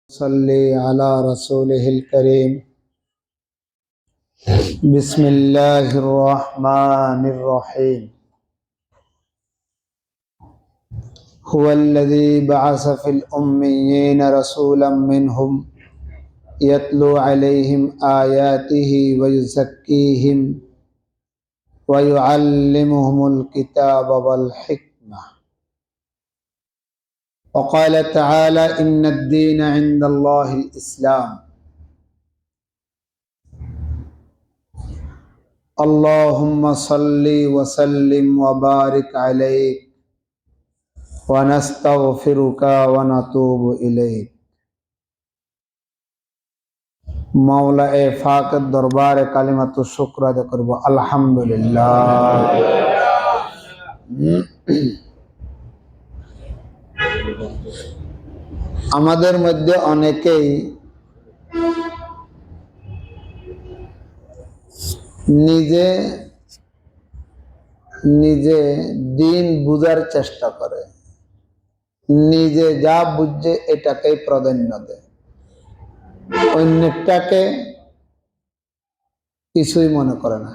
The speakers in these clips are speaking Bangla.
صلی علی رسوله الكریم بسم الله الرحمن الرحیم هو الذي بعث في الأميين رسولا منهم يتلو عليهم آياته ويزكيهم ويعلمهم الكتاب والحكمة وقال تعالى إن الدين عند الله الإسلام اللهم صل وسلم وبارك عليك ونستغفرك ونتوب إليك मौला ए फाकत दरबार कालिमातु शुक्र আদা করব আলহামদুলিল্লাহ। আমাদের মধ্যে অনেকেই নিজে নিজে দিন বুঝার চেষ্টা করে, নিজে যা বুঝে এটাকেই প্রাধান্য দেয়, অন্যটাকে কিছুই মনে করে না।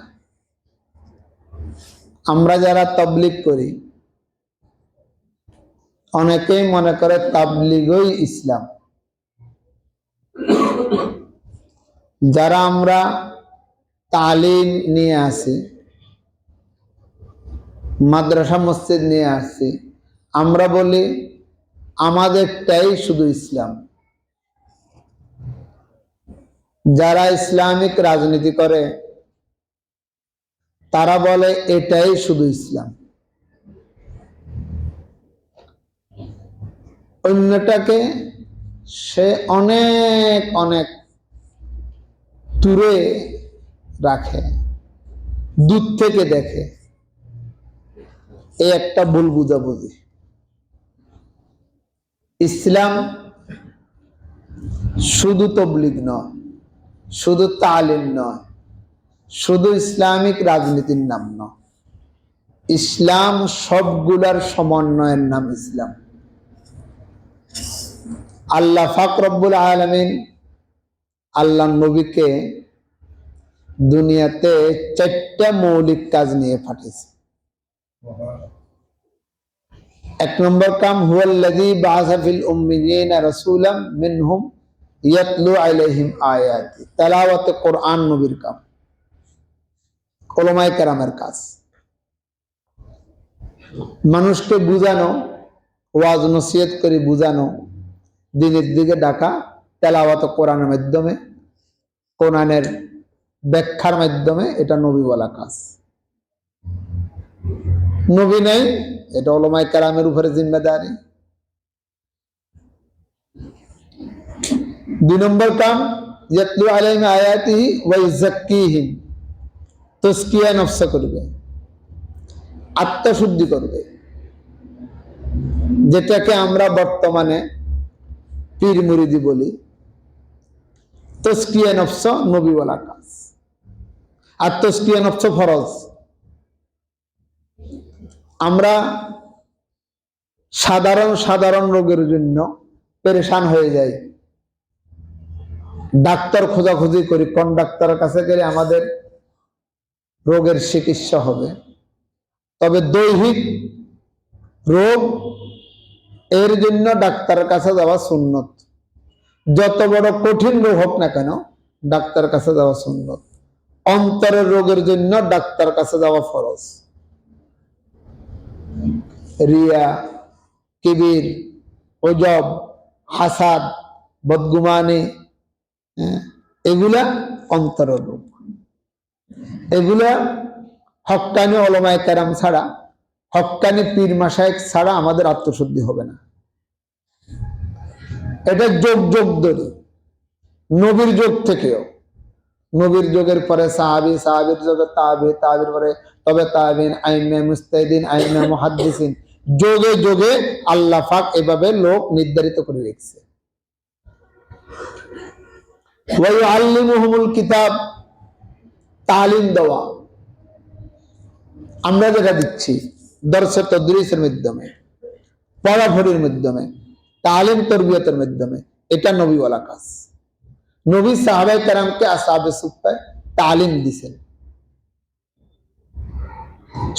আমরা যারা তাবলীগ করি অনেকেই মনে করে তাবলীগই ইসলাম। যারা আমরা তালিম নিয়ে আসি, মাদ্রাসা মসজিদ নিয়ে আসি, আমরা বলি আমাদেরটাই শুধু ইসলাম। যারা ইসলামিক রাজনীতি করে তারা বলে এটাই শুধু ইসলাম, অন্যটাকে সে অনেক অনেক দূরে রাখে, দূর থেকে দেখে। এই একটা ভুল বুঝাবুঝি। ইসলাম শুধু তাবলীগ নয়, শুধু তালিম নয়, শুধু ইসলামিক রাজনীতির নাম নয়। ইসলাম সবগুলার সমন্বয়ের নাম ইসলাম। আল্লাহ পাক রব্বুল আলামিন আল্লাহ নবীকে দুনিয়াতে 4টা মৌলিক কাজ নিয়ে পাঠিয়েছে। এক নম্বর কাম হুয়াল্লাযী বাআসা ফিল উম্মিয়িনা রাসূলাম মিনহুম ইয়াতলু আলাইহিম আয়াতি, তেলাওয়াতে কোরআন নবীর কাম, উলামায়ে কেরামের কাজ। মানুষকে বুঝানো, ওয়াজ নসিহত করে বুঝানো, দিনের দিকে ডাকা, তেলাওয়াত কোরআনের মাধ্যমে, কোরআনের ব্যাখ্যার মাধ্যমে, এটা নবী বলা কাজ। নবী নেই, এটা উলামায়ে কেরামের উপরে জিম্মেদারি। 2 নম্বর কাম ইয়াতলু আলাইহিম আয়াতিহি ওয়া ইউযাক্কিহিম, তাজকিয়া নফস করবে, আত্মশুদ্ধি করবে, যেটাকে আমরা বর্তমানে পীর মুরিদি বলি। তাজকিয়া নফস নবী বলা কাজ, আর তাজকিয়া নফস ফরজ। আমরা সাধারণ রোগের জন্য পেরেশান হয়ে যাই, ডাক্তার খোঁজাখুঁজি করি, কোন ডাক্তারের কাছে গেলে আমাদের রোগের চিকিৎসা হবে। তবে দৈহিক রোগ এর জন্য ডাক্তারের কাছে যাওয়া সুন্নত। যত বড় কঠিন রোগ হোক না কেন ডাক্তারের কাছে যাওয়া সুন্নত। অন্তরের রোগের জন্য ডাক্তারের কাছে যাওয়া ফরজ। রিয়া, কিবির, ওজব, হাসাদ, বদগুমানি, এগুলা অন্তরের রোগ। এগুলা হক্কানি উলামায়ে কেরাম ছাড়া, হক্কানি পীর মাশায়েখ ছাড়া আমাদের আত্মশুদ্ধি হবে না। এটা যুগ ধরে, নবীর যুগ থেকেও, নবীর যুগের পরে সাহাবী, সাহাবীর যুগে তাবি, তাবির পরে তবে তাবিন, আইম্মে মুজতাহিদিন, আইম্মে মুহাদ্দিসিন, যুগে যুগে আল্লাহ পাক এভাবে লোক নির্ধারিত করে রেখেছে। ওয়া ইউআল্লিমুহুমুল কিতাব, তালিম দেওয়া। আমরা যেটা দিচ্ছি দরসে তদরিসের মাধ্যমে, পড়াফড়ির মাধ্যমে, তালিম তরবিয়তের মাধ্যমে, এটা নবীওয়ালা কাজ। নবী সাহাবায়ে কেরামকে আসহাবে সুফফায় তালিম দিছেন।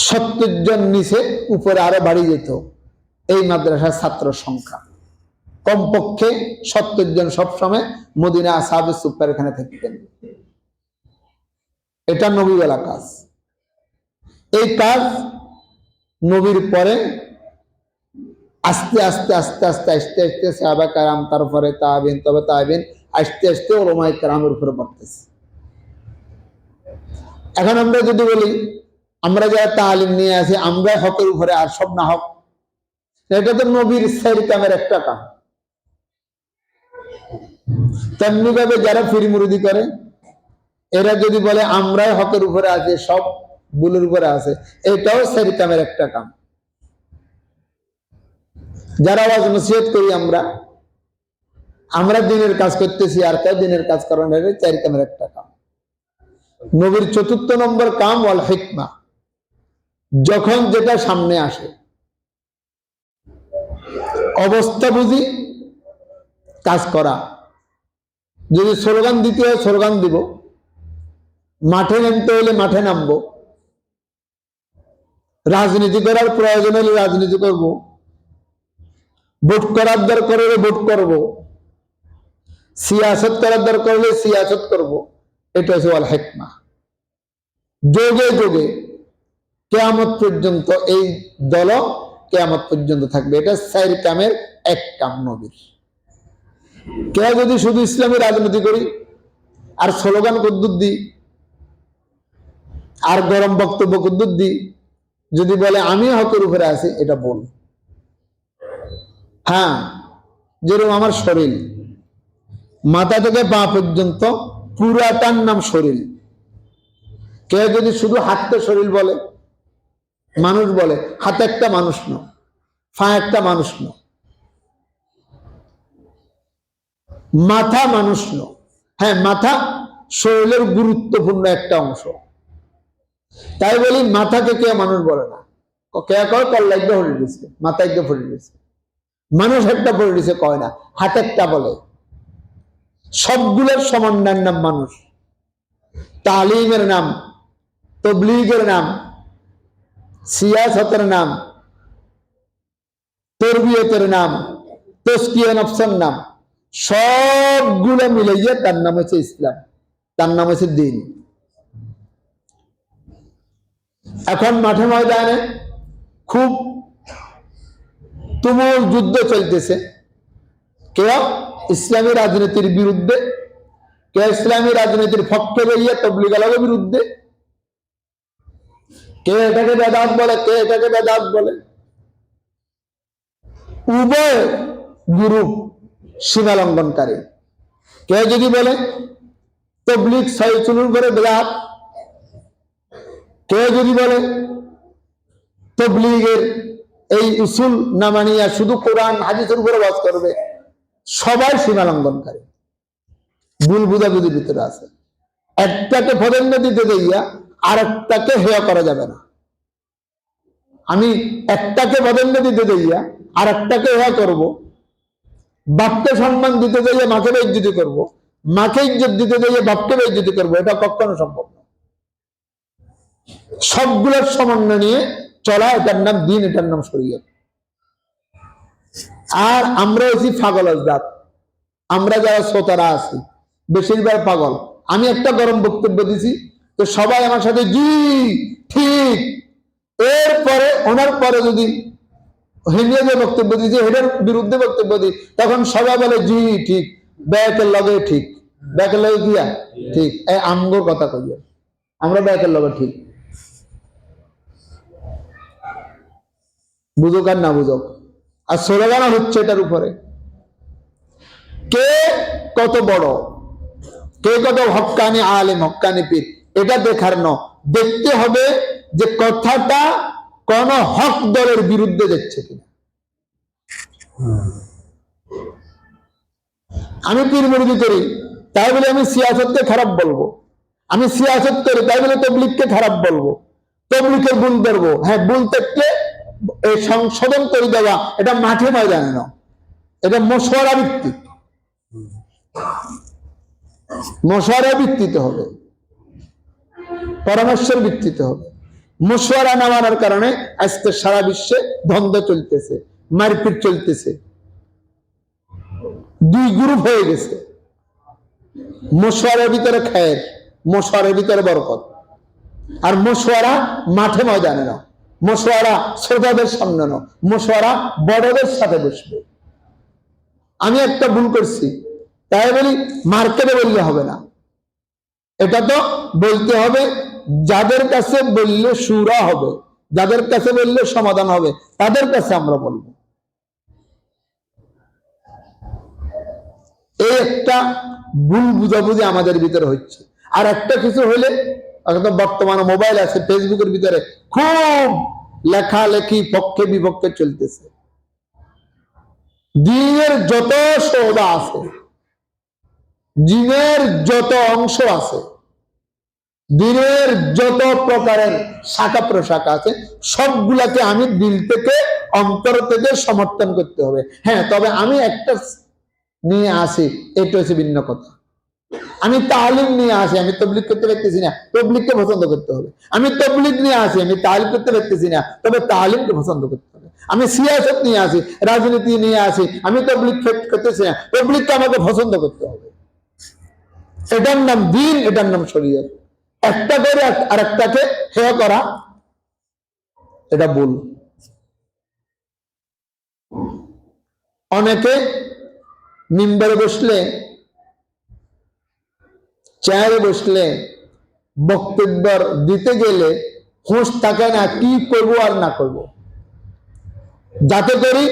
70 জন নিচে, উপরে আরো বাড়ি যেত এই মাদ্রাসার ছাত্র সংখ্যা। কমপক্ষে 70 জন সবসময় মদিনা আসহাবে সুফফার এখানে থাকতেন। এটা নবীওয়ালা কাজ। এই কাজ নবীর পরে আস্তে আস্তে আস্তে আস্তে আস্তে আস্তে সাহাবা কেরাম, তারপরে তাবিন, তবে তাবিন, আস্তে আস্তে উলামায়ে কেরামের উপরে পড়তেছে। এখন আমরা যদি বলি আমরা যারা তালিম নিয়ে আছি আমরা হকের উপরে আর সব না হক, এটা তো নবীর সাইর কামের একটা কাম। তেমনি ভাবে যারা ফিরি মুরিদি করে এরা যদি বলে আমরাই হকের উপরে আছি, সব ভুলের উপরে আছে, এটাও সাইর কামের একটা কাম। যারা ওয়াজ নসিহত করি আমরা দিনের কাজ করতেছি, আর কেউ দিনের কাজ করেন, এটা চার কামের একটা কাম। নবীর 4র্থ নম্বর কাম ওয়াল হিকমা, যখন যেটা সামনে আসে অবস্থা বুঝি কাজ করা। যদি স্লোগান দিতে হয় স্লোগান দিব, মাঠে নামতে হলে মাঠে নামবো, রাজনীতি করার প্রয়োজন হলে রাজনীতি করব, ভোট করার দরকার হলে ভোট করব, সিয়াসত করার দরকার হলে সিয়াসত করব। এটা হচ্ছে ওয়াল হিকমা। যোগে যোগে কিয়ামত পর্যন্ত এই দল কিয়ামত পর্যন্ত থাকবে। এটা চার কামের এক কাম নবীর। কে যদি শুধু ইসলামী রাজনীতি করি আর স্লোগান কদ্দুর দিই আর গরম বক্তব্য কদ্দুর দিই, যদি বলে আমি হকের উপরে আছি, এটা বল। হ্যাঁ, যেরকম আমার শরীর মাথা থেকে পা পর্যন্ত পুরাটার নাম শরীর। কেউ যদি শুধু হাতটা শরীর বলে, মানুষ বলে, হাত একটা মানুষ ন, পা একটা মানুষ ন, মাথা মানুষ ন। হ্যাঁ, মাথা শরীরের গুরুত্বপূর্ণ একটা অংশ, তাই বলি মাথাকে কেউ মানুষ বলে না। কে কয় কল্লা একটা ফলে দিচ্ছে, মাথা একটা ফলে দিচ্ছে, মানুষ একটা ফলে দিচ্ছে কয় না, হাত একটা বলে। সবগুলোর সমন্বয়ের নাম মানুষ। তালিমের নাম, তবলীগের নাম, সিয়াসতের নাম, তরবিয়তের নাম, তাজকিয়া নফসের নাম, সবগুলো মিলাইয়া তার নাম হচ্ছে ইসলাম, তার নাম হচ্ছে দ্বীন। এখন মাঠে ময়দানে খুব তুমুল যুদ্ধ চলতেছে। কেউ ইসলামী রাজনীতির বিরুদ্ধে, কেউ ইসলামী রাজনীতির পক্ষে রইয়া তবলীগের বিরুদ্ধে, কে এটাকে বেদাত বলে, কে এটাকে বেদাত বলে। উভয় গ্রুপ সীমা লঙ্ঘনকারী। কেউ যদি বলে তবলীগ ছয় চুলুর করে বেদাত, কেউ যদি বলে তবলীগের এই উসুল না মানিয়া শুধু কোরআন হাদিসের উপরে ওয়াজ করবে, সবাই সীমা লঙ্ঘনকারী। ভুল বুঝাবুঝির ভিতরে আছে। একটাকে প্রাধান্য দিতে যাইয়া আর একটাকে হেয় করা যাবে না। আমি একটাকে প্রাধান্য দিতে যাইয়া আর একটাকে হেয় করবো, বাপকে সম্মান দিতে যাইয়া মাকে বেইজ্জতি করবো, মাকে ইজ্জত দিতে যাইয়া বাপকে বেইজ্জতি করবো, এটা কখনো সম্ভব না। সবগুলোর সমন্বয় নিয়ে চলা, এটার নাম দ্বীন, এটার নাম শরীয়ত। আর আমরা হচ্ছি পাগলের জাত। আমরা যারা শ্রোতারা আছি বেশিরভাগ পাগল। আমি একটা গরম বক্তব্য দিছি, তো সবাই আমার সাথে জি ঠিক, এরপরে ওনার পরে যদি হিন্দিতে যে বক্তব্য দিয়েছে এটার বিরুদ্ধে বক্তব্য দিই, তখন সবাই বলে জি ঠিক, ব্যাকের লগে ঠিক, ব্যাকের লগে গিয়া ঠিক। এই আমগোর কথা কইয়া আমরা ব্যাকের লগে ঠিক, বুঝুক আর না বুঝুক। আর স্লোগান হচ্ছে এটার উপরে কে কত বড়, কে কত হক্কানি আলেম, হক্কানি পীর, এটা দেখার ন। দেখতে হবে যে কথাটা কোন হক দলের বিরুদ্ধে যাচ্ছে কিনা। আমি পীর মুরিদি করি তাই বলে আমি সিয়াসতকে খারাপ বলবো, আমি সিয়াসত করি তাই বলে তবলীগকে খারাপ বলবো, তবলীগের ভুল ধরবো। হ্যাঁ, ভুল থেকে সংশোধন করে দেওয়া, এটা মাঠে ময়দানে না, এটা মশওয়ারা ভিত্তিক। মশওয়ারা ভিত্তিতে হবে, পরামর্শের ভিত্তিতে হবে। মশওয়ারা না মানার কারণে আজকে সারা বিশ্বে দ্বন্দ্ব চলতেছে, মারপিট চলতেছে, দুই গ্রুপ হয়ে গেছে। মশওয়ারার ভিতরে খায়ের, মশওয়ারার ভিতরে বরকত। আর মশওয়ারা মাঠে ময়দানে না, মশওয়ারা শ্রোতাদের সামনে না, মশওয়ারা বড়দের সাথে বসবে। আমি একটা ভুল করছি, তাই বলি মার্কেটে বললে হবে না, এটা তো বলতে হবে যাদের কাছে বললে সুরা হবে, যাদের কাছে বললে সমাধান হবে, তাদের কাছে আমরা বলবো। এই একটা ভুল বুঝাবুঝি আমাদের ভিতরে হচ্ছে। আর একটা কিছু হলে, বর্তমানে মোবাইল আছে, ফেসবুকের ভিতরে খুব লেখালেখি পক্ষে বিপক্ষে চলতেছে। দ্বীনের যত সওদা আছে, দ্বীনের যত অংশ আছে, দ্বীনের যত প্রকারের শাখা প্রশাখা আছে, সবগুলাকে আমি দিল থেকে, অন্তর থেকে সমর্থন করতে হবে। হ্যাঁ, তবে আমি একটা নিয়ে আসি, এটা হচ্ছে ভিন্ন কথা। আমি তালিম নিয়ে আসি, আমি তবলিগ করতে পারতেছি না, তবলিগকে পছন্দ করতে হবে। আমি তবলিগ নিয়ে আসি, আমি তালিম করতে পারতেছি না, তবে তালিমকে পছন্দ করতে হবে। আমি সিয়াসত নিয়ে আসি, রাজনীতি নিয়ে আসি, আমি তবলিগ করতেছি না, তবলিগকে আমাকে পছন্দ করতে হবে। এটার নাম দ্বীন, এটার নাম শরীয়ত। একটা করে আর একটাকে হেয় করা, এটা ভুল। অনেকে মিম্বরে বসলে, চেয়ারে বসলে, বক্তব্য দিতে গেলে হুঁশ থাকে না কি করবো আর না করব। যাতে করি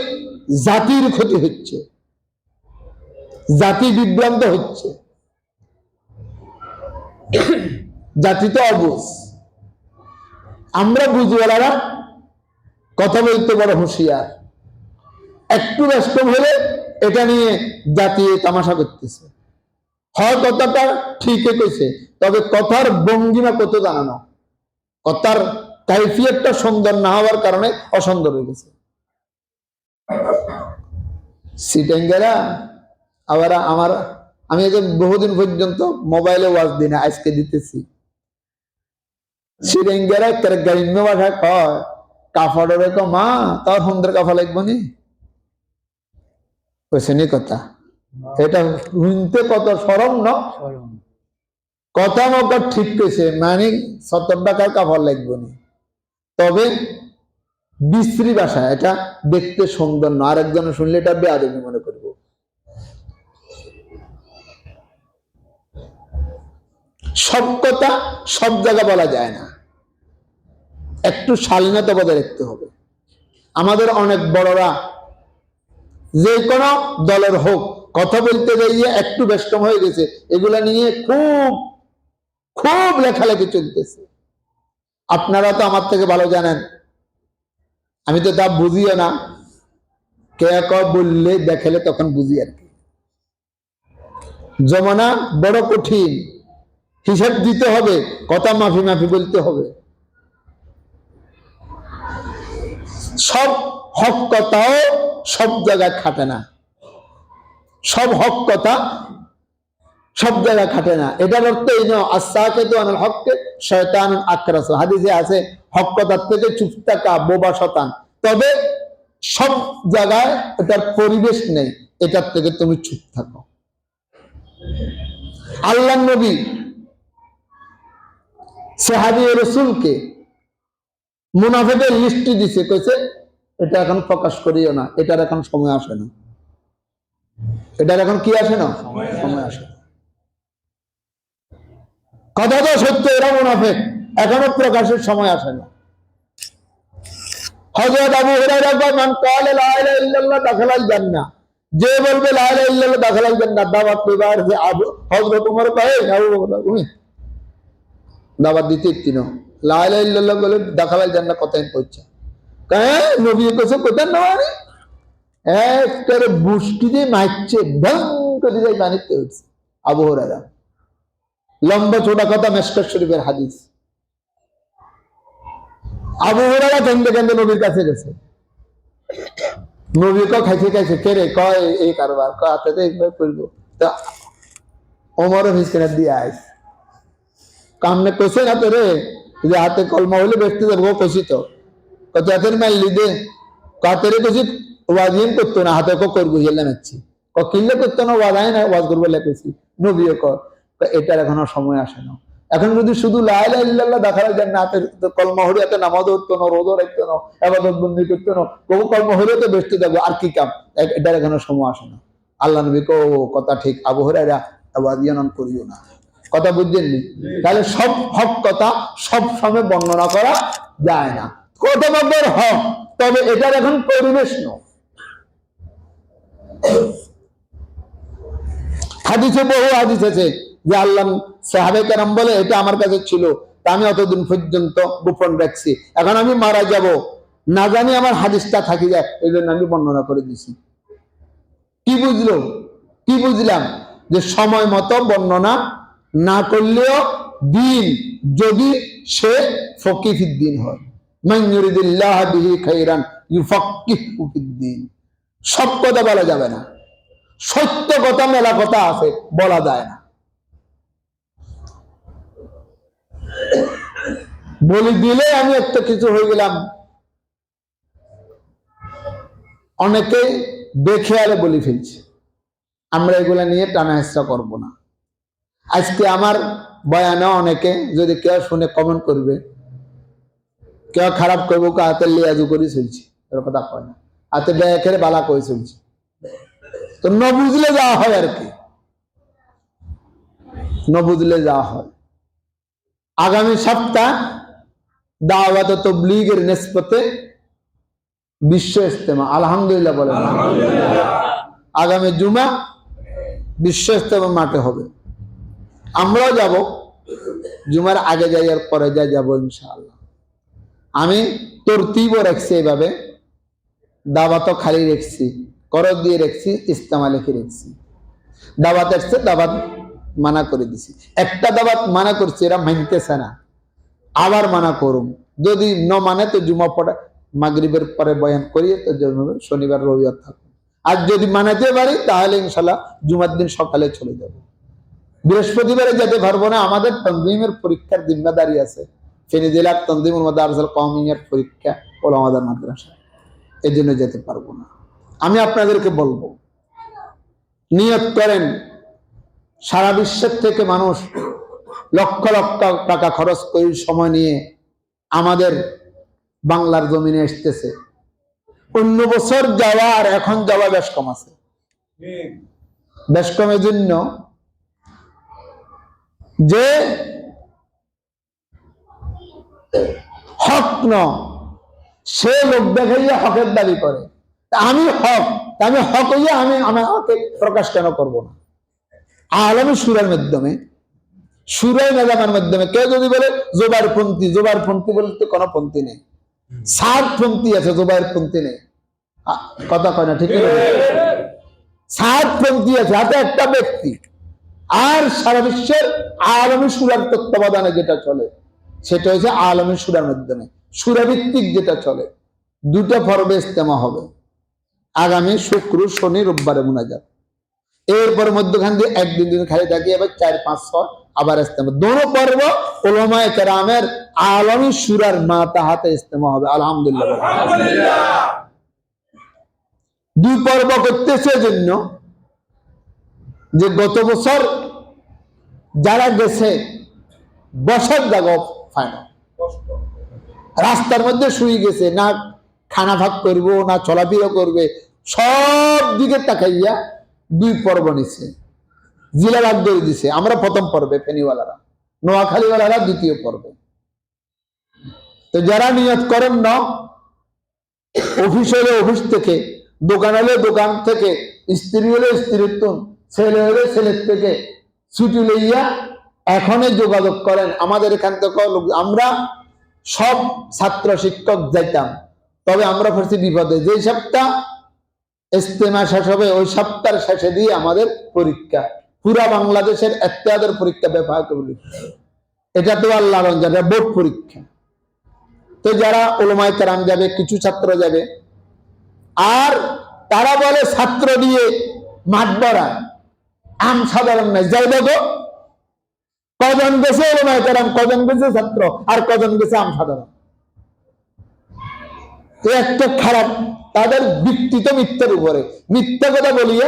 জাতির ক্ষতি হচ্ছে, জাতি বিভ্রান্ত হচ্ছে, জাতি তো অবুঝ। আমরা বুঝওয়ালারা কথা বলতে বড় হুঁশিয়ার, একটু ব্যস্ত হলে এটা নিয়ে জাতি তামাশা করতেছে। হয় কথাটা ঠিকই কইছে, তবে কথার ভঙ্গিমা কত জানানো, কথার কাইফিয়তটা সুন্দর না হওয়ার কারণে অসুন্দর হয়ে গেছে। সিটেঙ্গেরা আবার আমি বহুদিন পর্যন্ত মোবাইলে ওয়াজ দিই না, আজকে দিতেছি। সিটেঙ্গেরা গ্রাম্য ভাষায় কয় কাফড়ের মা, তার সুন্দর কাফা লাগবো নি, কইছে নি কথা। এটা শুনতে কত সরম না, কথা মতো ঠিক কইছে, মানে 70 টাকার কাপড় লাগবে না। তবে বিশ্রী ভাষা, এটা দেখতে সুন্দর না, আরেকজনে শুনলে এটা বেয়াদবি মনে করব। সব কথা সব জায়গা বলা যায় না, একটু শালীনতা বজায় রাখতে হবে। আমাদের অনেক বড়রা যে কোনো দলের হোক, কথা বলতে যাইয়ে একটু ব্যস্ত হয়ে গেছে, এগুলা নিয়ে খুব খুব লেখালেখি চলতেছে। আপনারা তো আমার থেকে ভালো জানেন, আমি তো তা বুঝিও না, কে বললে দেখালে তখন বুঝি আর কি। জমানা বড় কঠিন, হিসাব দিতে হবে, কথা মাফি মাফি বলতে হবে। সব হক কথাও সব জায়গায় খাটে না, সব হক কথা সব জায়গায় খাটে না। এটার অর্থ এই নয় আসাকেতু আনাল হককে শয়তানুন আকরাসু, হাদিসে আছে হক কথার থেকে চুপ থাকা বোবা শয়তান। তবে সব জায়গায় এটার পরিবেশ নেই, এটার থেকে তুমি চুপ থাকো। আল্লাহর নবী সাহাবী রাসূলকে মুনাফিকের লিস্ট দিছে, কইছে এটা এখন প্রকাশ করিও না, এটার এখন সময় আসে না, এটার এখন কি আসে না, সময় আসে না। কথা তো সত্য, এরা মুনাফিক, এখনো প্রকাশের সময় আসে না। হযরত আবু হুরায়রা কয় মান ক্বালা লা ইলাহা ইল্লাল্লাহ দাখালাল জান্নাহ, যে বলবে লা ইলাহা ইল্লাল্লাহ দাখালাল জান্নাহ। দাওয়াত দিবার যে হযরত ওমর কয় আবু বকর তুমি দাওয়াত দিতে ইতিনো লা ইলাহা ইল্লাল্লাহ বলে দাখালাল জান্নাহ কথাই কইছে। কয় নবী কইছে কোথায় না, মানে একবারে বুশকি দিয়ে মারছে, ভং করে যাই বানিতে হচ্ছে। আবু হুরায়রা লম্বা ছোটা কথা, মিশকাত শরীফের হাদিস। আবু হুরায়রা কেন্দ্রে কেন্দ্রে নবীর কাছে গেছে, নবী খাইছে খাইছে কে রে, কয় এই কারবার, কয় হাতে এইভাবে করবো, তা ওমরও ফিসকেনা দিয়ে আইস কামনে কইছে না তোরে যে হাতে কলমা হইলে ব্যক্তি যাবো কইছি তো কত হাতের মাইলি দে কাতেরে কইছি ওয়াজিন করতো না হাতে করবো হেলে নাচ্ছি কিনলে করতো না ওয়াজাই না ওয়াজ করবো লেখেছি নবীও কর এটার এখনো সময় আসে না এখন যদি শুধু লা ইলাহা ইল্লাল্লাহ দেখার জন্য হাতে কলমা হইলে হাতে নামাজ হতো না রোজা রাখতো না ইবাদত বন্দি করতো না বহু কলমা হইলে তো ব্যস্ত যাবো আর কি কাম এটার এখনো সময় আসে না আল্লাহ নবী কো কথা ঠিক আবু হুরায়রা ওয়াজিয়ান করিও না কথা বুঝছেননি তাহলে সব হক কথা সব সময় বর্ণনা করা যায় না কত বড় হক তবে এটার এখন পরিবেশ নয় হাদিসে বহু হাদিস আছে যে আল্লাহ সাহাবে কেরাম বলে এটা আমার কাছে ছিল তা আমি অতদিন পর্যন্ত গোপন রাখছি এখন আমি মারা যাব না জানি আমার হাদিসটা থাকি যায় এই জন্য আমি বর্ণনা করে দিছি কি বুঝলো কি বুঝলাম যে সময় মতো বর্ণনা না করলেও দিন যদি সে ফকিহুদ দিন হয় মান ইউরিদিল্লাহু বিহি খাইরান ইউফাক্কিহু ফিদ্দিন সব কথা বলা যাবে না সত্য কথা মেলা কথা আছে বলা যায় না বলি দিলে আমি একটা কিছু হয়ে গেলাম অনেকে দেখে আরে বলি ফেলছে আমরা এগুলা নিয়ে টানা হেঁচড়া করবো না আজকে আমার বয়ানে অনেকে যদি কেউ শুনে কমেন্ট করবে কেউ খারাপ করবো হাতে লিয়াজু করে চলছে এর কথা কয় না হাতে ব্যাখের বালা করে চলছে তো ন বুঝলে যাওয়া হয় আর কি ন বুঝলে যাওয়া হয় আগামী সপ্তাহ দাওয়াত তাবলীগের নিসবতে বিশ্ব ইজতেমা আলহামদুলিল্লাহ বলেন আগামী জুমা বিশ্ব ইজতেমা মাঠে হবে আমরাও যাব জুমার আগে যাই আর পরে যাই যাবো ইনশাআল্লাহ আমি তরতিবও রাখছি এইভাবে দাওয়াতও খালি রেখছি করজ দিয়ে রেখছি ইজতেমা লিখে রেখছি দাওয়াত আসছে দাওয়াত মানা করে দিছি একটা দাওয়াত মানা করছি এরা মানতেছে না আবার মানা করুম যদি ন মানে তো জুমা পড়া মাগরিবের পরে বয়ান করিয়ে তো শনিবার রবিবার থাকবো আর যদি মানাতে পারি তাহলে ইনশাল্লাহ জুমার দিন সকালে চলে যাব বৃহস্পতিবারে যেতে পারবো না আমাদের তনজিমের পরীক্ষার জিম্মাদারি আছে ফেনী জেলার তনজিমুল মাদারিসুল কওমিয়ার পরীক্ষা ওলামাদের মাদ্রাসা এই জন্য যেতে পারবো না আমি আপনাদেরকে বলবো নিয়ত করেন সারা বিশ্বের থেকে মানুষ লক্ষ লক্ষ টাকা খরচ করে সময় নিয়ে আমাদের বাংলার জমিনে আসতেছে অন্য বছর যাওয়া আর এখন যাওয়া বেশ কম আছে বেশ কমের জন্য যে হক ন সে লোক দেখাইয়া হকের দাবি করে আমি হক আমি হক হইয়া আমি আমার হকে প্রকাশ কেন করব না আলমী সুরের মাধ্যমে সুরাই নাজামের মাধ্যমে কেউ যদি বলে জোবার পন্থী বলতে কোনো পন্থী নেই সাত পন্থী আছে জোবার পন্থী নেই কথা কয় না ঠিক সাত পন্থী আছে হাতে একটা ব্যক্তি আর সারা বিশ্বের আলমী সুরার তত্ত্বাবধানে যেটা চলে সেটা হচ্ছে আলমী সুরার মাধ্যমে সুরাভিত্তিক যেটা চলে দুটো পর্বে ইজতেমা হবে আগামী শুক্র শনি রোববারে মুনাজাত এরপর মধ্যখান দিয়ে একদিন দিন খালি থাকি এবার 4, 5, 6 আবার ইজতেমা দোনো পর্ব উলামায়ে কেরামের আলমী সুরার মাতাহাতে ইজতেমা হবে আলহামদুলিল্লাহ দুই পর্ব করতেছে জন্য যে গত বছর যারা গেছে বসার জায়গা পায় না রাস্তার মধ্যে শুয়ে গেছে না খানা ভাগ করবো না চলাফেরা করবে সব দিকে তাকাইয়া দুই পর্ব নিছে জেলা ভাগ করে দিছে আমরা প্রথম পর্বে ফেনীওয়ালারা নোয়াখালীওয়ালারা দ্বিতীয় পর্বে তো যারা নিয়ত করেন না অফিস হলে অফিস থেকে দোকান হলে দোকান থেকে স্ত্রী হলে স্ত্রীর ছেলে হলে ছেলের থেকে ছুটি লইয়া এখনই যোগাযোগ করেন আমাদের এখান থেকে আমরা সব ছাত্র শিক্ষক যাইতাম তবে আমরা পড়ছি বিপদে যে সপ্তাহ ইজতেমা শেষ হবে ওই সপ্তাহের শেষে দিয়ে আমাদের পরীক্ষা পুরা বাংলাদেশের ইত্তেহাদের পরীক্ষা ব্যাপক পরীক্ষা এটা তো আল্লাহর রহমতে বোর্ড পরীক্ষা তো যারা উলামায়ে কেরাম যাবে কিছু ছাত্র যাবে আর তারা বলে ছাত্র দিয়ে মাঠ ভরা আম সাধারণ নাই। যাই দেখো কজন গেছে ওলামায়ে কেরাম, কজন গেছে ছাত্র, আর কজন গেছে আম সাধারণ। একটা খারাপ, তাদের বিকৃত মিথ্যার উপরে মিথ্যা কথা বলিয়া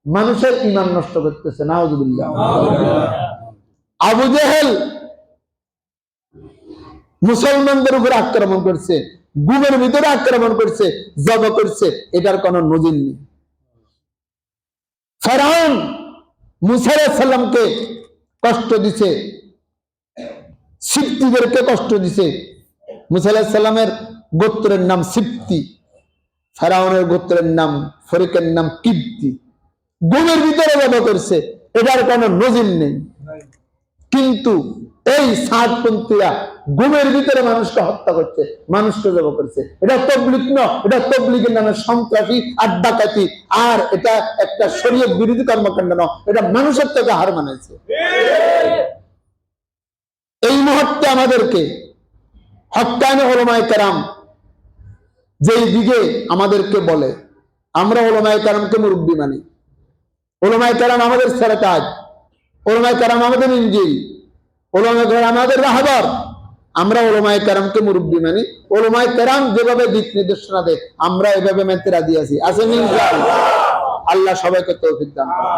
মানুষের ঈমান নষ্ট করতেছে। নাউযুবিল্লাহ। আবু জেহেল মুসলমানদের উপর আক্রমণ করছে, গুমের ভিতরে আক্রমণ করছে, জব করছে, এটার কোন নজির নেই। ফেরাউন মুসা আলাইহিস সালামকে কষ্ট দিছে, সিপ্তিদেরকে কষ্ট দিছে। মুসা আলাইহিস সালামের গোত্রের নাম সিপ্তি, ফেরাউনের গোত্রের নাম, ফরিকের নাম কিপ্তি। গুমের ভিতরে জব করছে, এটার কোন নজির নেই। কিন্তু এই সাতপন্থীরা গুমের ভিতরে মানুষকে হত্যা করছে, মানুষকে জব করছে। এটা তাবলীগ না, এটা তাবলীগের নামে সন্ত্রাসী আর ডাকাতি, আর এটা একটা শরীয়ত বিরোধী কর্মকাণ্ড না, এটা মানুষের থেকে হার মানাইছে। এই মুহূর্তে আমাদেরকে হক্কানি উলামায়ে কেরাম যেই দিকে আমাদেরকে বলে, আমরা উলামায়ে কেরামকে মুরব্বি মানি। উলামায়ে কেরাম আমাদের সেরেতাজ, উলামায়ে কেরাম আমাদের ইনজিল, উলামায়ে কেরাম আমাদের রাহবার। আমরা উলামায়ে কেরামকে মুরব্বি মানি। উলামায়ে কেরাম যেভাবে দিক নির্দেশনা দেয় আমরা এভাবে মানতে রাজি আছি। আছেন ইনশাআল্লাহ। আল্লাহ সবাইকে তৌফিক দান করুন।